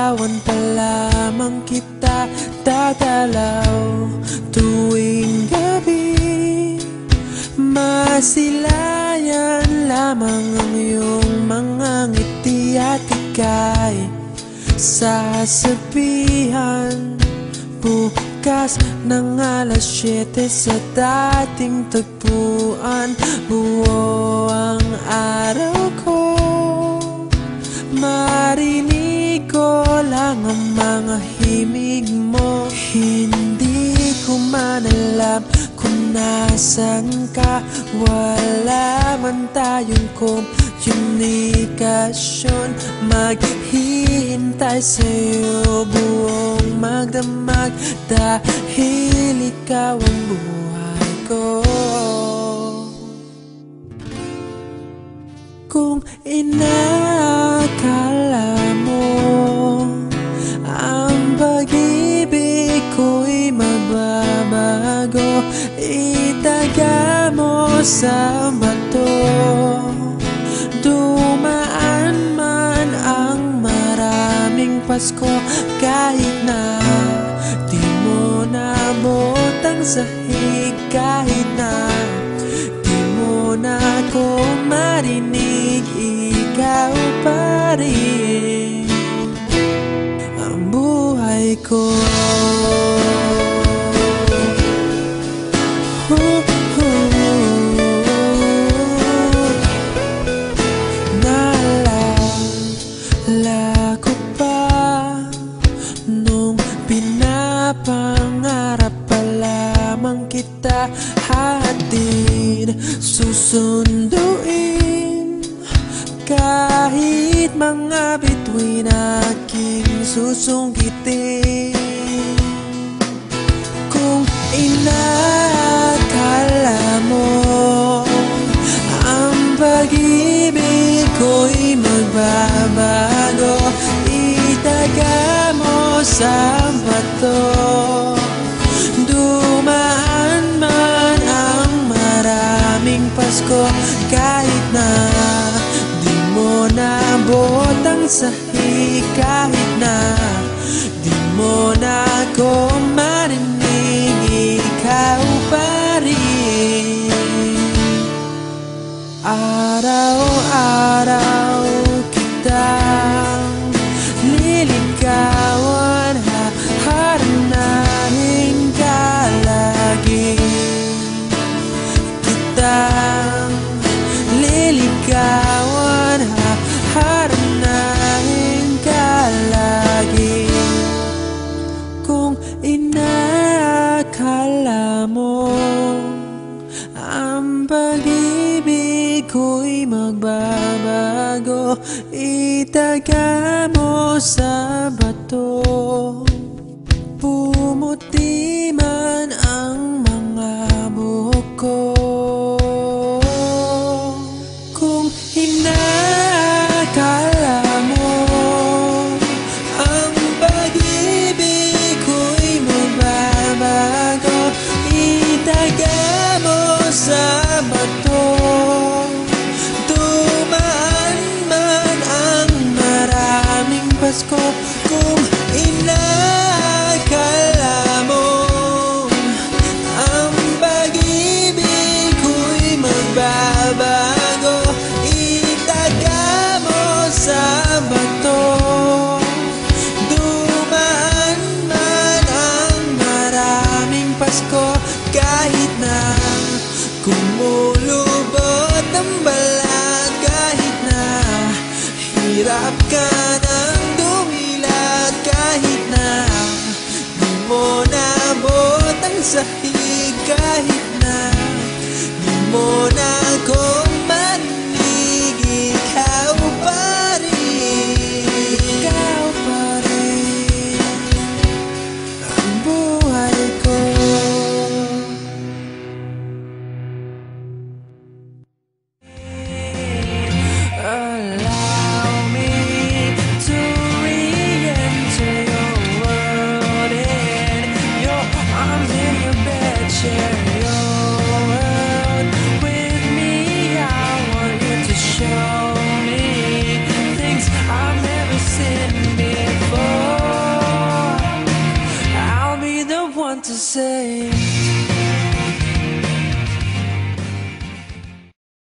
Liligawan pa lamang kita, dadalaw tuwing gabi. Masilayan lamang ang iyong mga ngiti at ika'y sasabihan bukas ng alas 7 sa dating tagpuan. Buo ang araw ko, marinig ko lang ang mga himig mo. Hindi ko man alam kung nasan ka, wala man tayong komunikasyon. Maghihintay sa'yo buong magdamag, dahil ikaw ang buhay ko. Kung inakala mo ang pag-ibig ko'y magbabago, itaga mo sa bato. Dumaan man ang maraming Pasko, kahit na di mo nabot ang sahig, kahit na di mo na ako marinig, ikaw pa rin ang buhay ko. Naalala ko pa nung pinapangarap pa lamang kita, hatid susunduin kahit mga bituin aking susungkitin. Kung inakala mo ang pag-ibig ko'y magbabago, itaga mo sa bato. Dumaan man ang maraming Pasko, kahit na di mo nabot ang sahig, kahit na di mo na ako marinig, ikaw pa rin. Araw-araw kitang liligawan, haharanahin ka lagi. Kitang liligawan, haharanahin ka lagi. Kung inakala mo ang pag-ibig ko'y magbabago, itaga mo sa bato. Pumuti man ang mga buhok ko. Kung inakala mo ang pag-ibig ko'y magbabago, itaga mo sa bato. Dumaan man ang maraming Pasko, kung inakala mo ang pag-ibig ko'y magbabago, itaga mo sa bato. Dumaan man ang maraming Pasko, kahit na kumulubot ang balat, kahit na hirap ka ng dumilat, kahit na di mo nabot ang sahig, kahit na di mo na ako marinig, ikaw pa rin, ikaw pa rin ang buhay ko. Allow me to re-enter your world, in your arms, in your bed, share your world with me. I want you to show me things I've never seen before. to say.